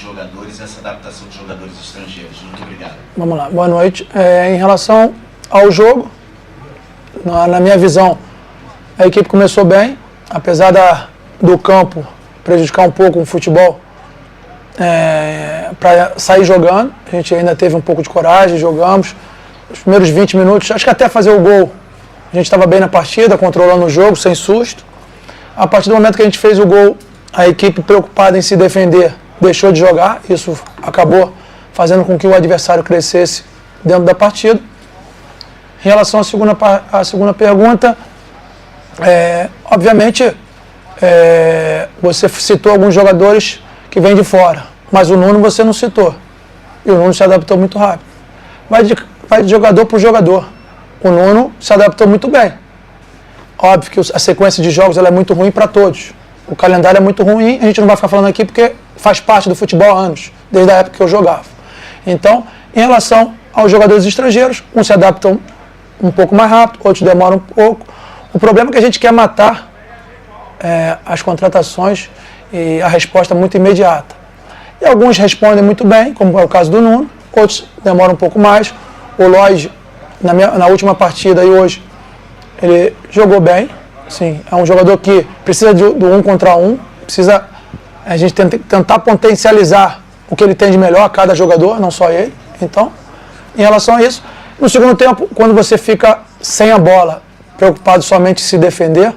jogadores e essa adaptação de jogadores estrangeiros. Muito obrigado. Vamos lá, boa noite. Em relação ao jogo, na minha visão, a equipe começou bem, apesar do campo prejudicar um pouco o futebol, para sair jogando. A gente ainda teve um pouco de coragem, jogamos. Os primeiros 20 minutos, acho que até fazer o gol, a gente estava bem na partida, controlando o jogo, sem susto. A partir do momento que a gente fez o gol, a equipe preocupada em se defender deixou de jogar. Isso acabou fazendo com que o adversário crescesse dentro da partida. Em relação à segunda pergunta, obviamente, você citou alguns jogadores que vêm de fora, mas o Nuno você não citou. E o Nuno se adaptou muito rápido. Vai de jogador por jogador. O Nuno se adaptou muito bem. Óbvio que a sequência de jogos ela é muito ruim para todos. O calendário é muito ruim, a gente não vai ficar falando aqui porque faz parte do futebol há anos, desde a época que eu jogava. Então, em relação aos jogadores estrangeiros, uns se adaptam um pouco mais rápido, outros demoram um pouco. O problema é que a gente quer matar as contratações e a resposta muito imediata. E alguns respondem muito bem, como é o caso do Nuno, outros demoram um pouco mais. O Lodge, na última partida e hoje, ele jogou bem. Sim, é um jogador que precisa do 1 contra 1, precisa a gente tentar potencializar o que ele tem de melhor a cada jogador, não só ele. Então, em relação a isso, no segundo tempo, quando você fica sem a bola, preocupado somente em se defender,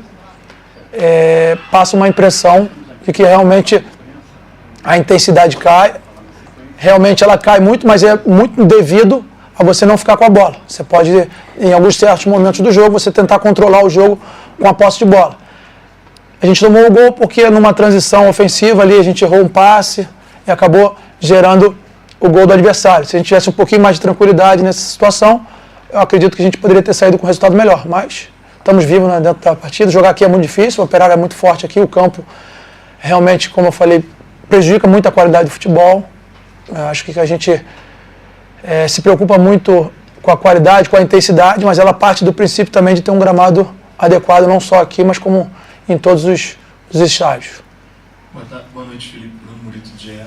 passa uma impressão de que realmente a intensidade cai. Realmente ela cai muito, mas é muito devido a você não ficar com a bola. Você pode, em alguns certos momentos do jogo, você tentar controlar o jogo com a posse de bola. A gente tomou o gol porque numa transição ofensiva ali a gente errou um passe e acabou gerando o gol do adversário. Se a gente tivesse um pouquinho mais de tranquilidade nessa situação, eu acredito que a gente poderia ter saído com um resultado melhor. Mas estamos vivos, né, dentro da partida. Jogar aqui é muito difícil, o Operário é muito forte aqui, o campo realmente, como eu falei, prejudica muito a qualidade do futebol. Eu acho que a gente se preocupa muito com a qualidade, com a intensidade, mas ela parte do princípio também de ter um gramado adequado, não só aqui, mas como em todos os estádios. Boa noite, Felipe. Bruno Murito, do GE.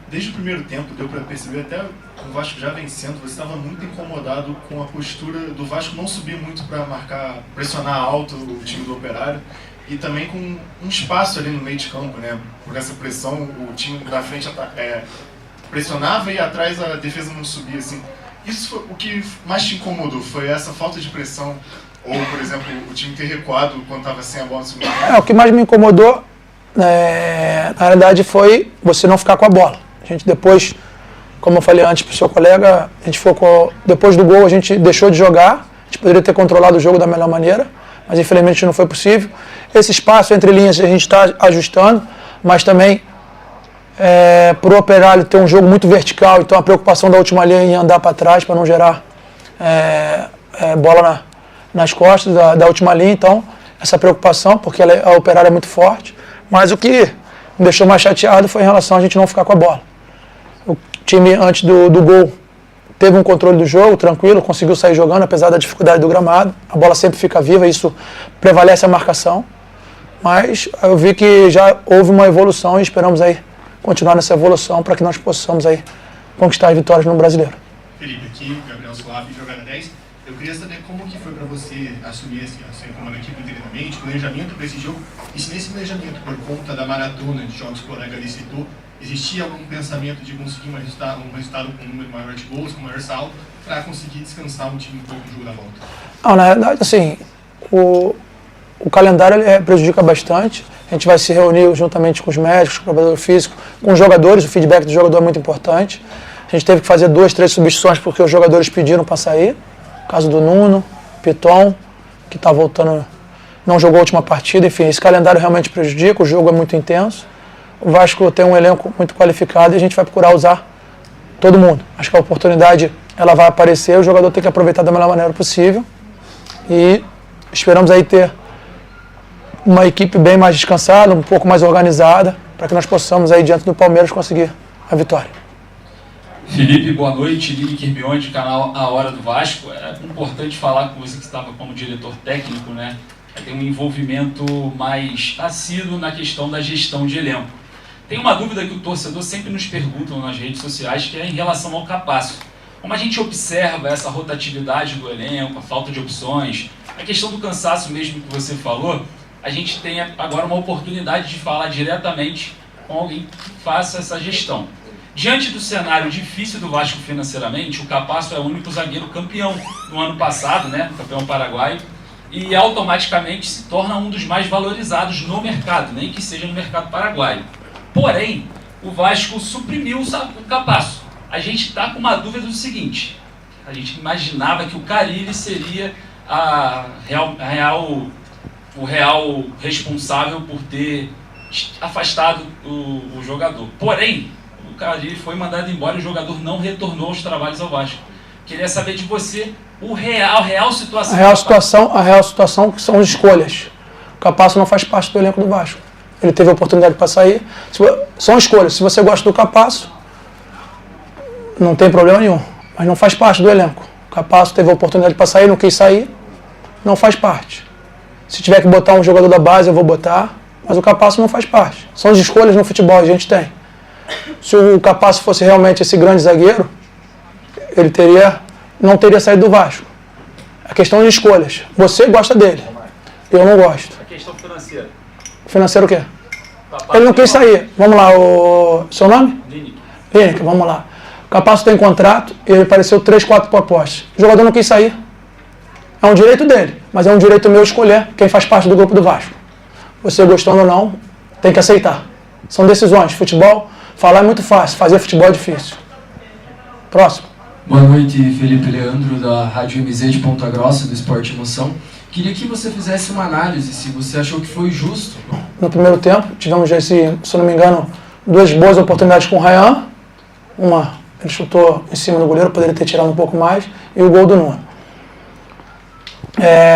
Desde o primeiro tempo, deu para perceber, até o Vasco já vencendo, você estava muito incomodado com a postura do Vasco não subir muito para pressionar alto o time do Operário, e também com um espaço ali no meio de campo, né? Por essa pressão, o time da frente pressionava e atrás a defesa não subia, assim. Isso foi o que mais te incomodou? Foi essa falta de pressão? Ou, por exemplo, o time ter recuado quando estava sem a bola no segundo tempo? O que mais me incomodou, na realidade, foi você não ficar com a bola. A gente depois, como eu falei antes para o seu colega, a gente focou, depois do gol a gente deixou de jogar, a gente poderia ter controlado o jogo da melhor maneira, mas infelizmente não foi possível. Esse espaço entre linhas a gente está ajustando, mas também para o Operário ter um jogo muito vertical, então a preocupação da última linha em andar para trás para não gerar bola nas costas da última linha, então essa preocupação, porque a Operário é muito forte, mas o que me deixou mais chateado foi em relação a gente não ficar com a bola. O time antes do gol teve um controle do jogo, tranquilo, conseguiu sair jogando, apesar da dificuldade do gramado, a bola sempre fica viva, isso prevalece a marcação, mas eu vi que já houve uma evolução e esperamos aí continuar nessa evolução para que nós possamos aí conquistar as vitórias no Brasileiro. Felipe, aqui, Gabriel Suave, Jogada 10. Eu queria saber como que foi para você assumir esse comando aqui inteiramente, o planejamento para esse jogo, e se nesse planejamento, por conta da maratona de jogos que o colega ali citou, existia algum pensamento de conseguir um resultado com um número maior de gols, com maior saldo, para conseguir descansar um time um pouco no jogo da volta? Não, na verdade, assim, o calendário prejudica bastante. A gente vai se reunir juntamente com os médicos, com o preparador físico, com os jogadores. O feedback do jogador é muito importante. A gente teve que fazer 2, 3 substituições porque os jogadores pediram para sair. O caso do Nuno, Piton, que está voltando, não jogou a última partida. Enfim, esse calendário realmente prejudica, o jogo é muito intenso. O Vasco tem um elenco muito qualificado e a gente vai procurar usar todo mundo. Acho que a oportunidade ela vai aparecer, o jogador tem que aproveitar da melhor maneira possível. E esperamos aí ter uma equipe bem mais descansada, um pouco mais organizada, para que nós possamos aí diante do Palmeiras conseguir a vitória. Felipe, boa noite. Lili Quirbione, canal A Hora do Vasco. É importante falar com você que estava como diretor técnico, né? Tem um envolvimento mais assíduo na questão da gestão de elenco. Tem uma dúvida que o torcedor sempre nos pergunta nas redes sociais, que é em relação ao Capasso. Como a gente observa essa rotatividade do elenco, a falta de opções, a questão do cansaço mesmo que você falou, a gente tem agora uma oportunidade de falar diretamente com alguém que faça essa gestão. Diante do cenário difícil do Vasco financeiramente, o Capasso é o único zagueiro campeão no ano passado, né, campeão paraguaio, e automaticamente se torna um dos mais valorizados no mercado, nem que seja no mercado paraguaio. Porém, o Vasco suprimiu o Capasso. A gente está com uma dúvida do seguinte: a gente imaginava que o Carille seria o real responsável por ter afastado o jogador. Porém, o Carille foi mandado embora e o jogador não retornou aos trabalhos ao Vasco. Queria saber de você a real situação. A real situação que são as escolhas. O Capasso não faz parte do elenco do Vasco. Ele teve a oportunidade para sair. São escolhas. Se você gosta do Capasso, não tem problema nenhum. Mas não faz parte do elenco. O Capasso teve a oportunidade para sair, não quis sair, não faz parte. Se tiver que botar um jogador da base, eu vou botar. Mas o Capasso não faz parte. São as escolhas no futebol, a gente tem. Se o Capasso fosse realmente esse grande zagueiro, ele não teria saído do Vasco. A questão de escolhas. Você gosta dele. Eu não gosto. A questão financeira. Financeiro o quê? Ele não quis sair. Vamos lá, seu nome? Lineker, vamos lá. O Capasso tem contrato e ele apareceu 3, 4 propostas. O jogador não quis sair. É um direito dele, mas é um direito meu escolher quem faz parte do grupo do Vasco. Você gostando ou não, tem que aceitar. São decisões. Futebol, falar é muito fácil, fazer futebol é difícil. Próximo. Boa noite, Felipe Leandro, da Rádio MZ de Ponta Grossa, do Esporte Emoção. Queria que você fizesse uma análise, se você achou que foi justo. No primeiro tempo, tivemos, se eu não me engano, 2 boas oportunidades com o Ryan. Uma, ele chutou em cima do goleiro, poderia ter tirado um pouco mais, e o gol do Nuno.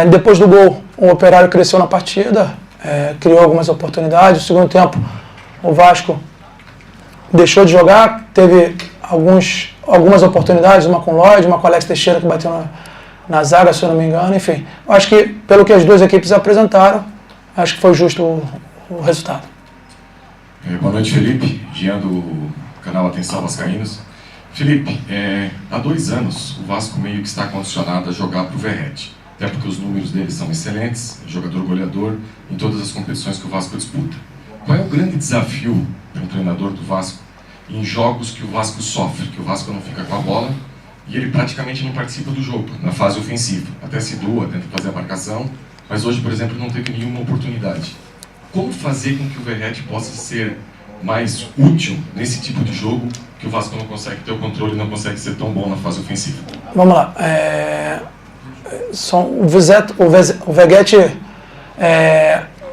Depois do gol, o Operário cresceu na partida, criou algumas oportunidades. No segundo tempo, o Vasco deixou de jogar, teve algumas oportunidades, uma com o Lloyd, uma com o Alex Teixeira, que bateu na zaga, se eu não me engano. Enfim, acho que, pelo que as duas equipes apresentaram, acho que foi justo o resultado. Boa noite, Felipe. Jean, do canal Atenção Vascaínos. Felipe, há 2 anos o Vasco meio que está condicionado a jogar para o Verratti. Até porque os números dele são excelentes, jogador goleador em todas as competições que o Vasco disputa. Qual é o grande desafio para um treinador do Vasco em jogos que o Vasco sofre, que o Vasco não fica com a bola e ele praticamente não participa do jogo, na fase ofensiva? Até se doa, tenta fazer a marcação, mas hoje, por exemplo, não teve nenhuma oportunidade. Como fazer com que o Verratti possa ser mais útil nesse tipo de jogo que o Vasco não consegue ter o controle e não consegue ser tão bom na fase ofensiva? Vamos lá. O Verratti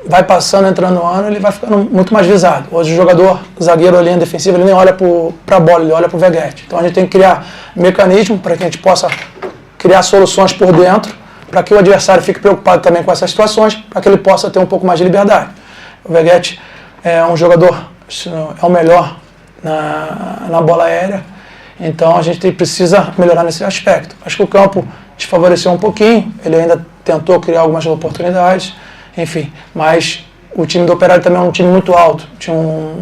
vai passando, entrando no ano, ele vai ficando muito mais visado. Hoje o jogador, zagueiro, linha defensiva, ele nem olha para a bola, ele olha para o Verratti. Então a gente tem que criar mecanismo para que a gente possa criar soluções por dentro, para que o adversário fique preocupado também com essas situações, para que ele possa ter um pouco mais de liberdade. O Verratti é um jogador, é o melhor na bola aérea, então a gente precisa melhorar nesse aspecto. Acho que o campo desfavoreceu um pouquinho, ele ainda tentou criar algumas oportunidades, enfim, mas o time do Operário também é um time muito alto. Tinha,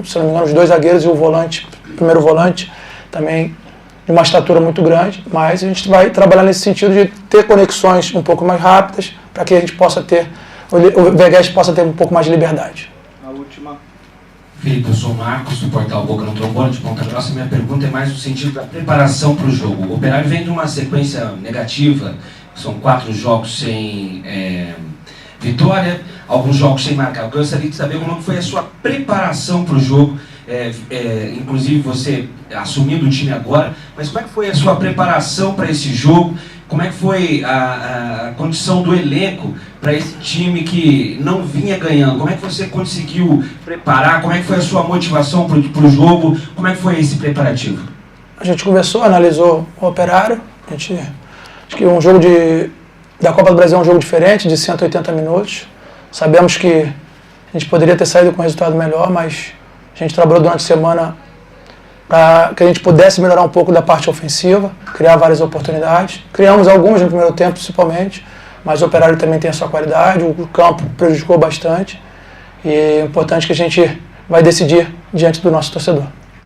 se não me engano, os 2 zagueiros e o volante, o primeiro volante, também de uma estatura muito grande, mas a gente vai trabalhar nesse sentido de ter conexões um pouco mais rápidas, para que a gente possa ter, o Verratti possa ter um pouco mais de liberdade. A última. Felipe, eu sou o Marcos, do portal Boca no Trombone, de Ponta Grossa. Minha pergunta é mais no sentido da preparação para o jogo. O Operário vem de uma sequência negativa, são 4 jogos sem vitória, alguns jogos sem marcar. Eu gostaria de saber como foi a sua preparação para o jogo, inclusive você assumindo o time agora, mas como é que foi a sua preparação para esse jogo? Como é que foi a condição do elenco para esse time que não vinha ganhando? Como é que você conseguiu preparar? Como é que foi a sua motivação para o jogo? Como é que foi esse preparativo? A gente conversou, analisou o Operário. Acho que um jogo da Copa do Brasil é um jogo diferente, de 180 minutos. Sabemos que a gente poderia ter saído com um resultado melhor, mas a gente trabalhou durante a semana para que a gente pudesse melhorar um pouco da parte ofensiva, criar várias oportunidades. Criamos algumas no primeiro tempo, principalmente, mas o Operário também tem a sua qualidade, o campo prejudicou bastante. E é importante que a gente vai decidir diante do nosso torcedor.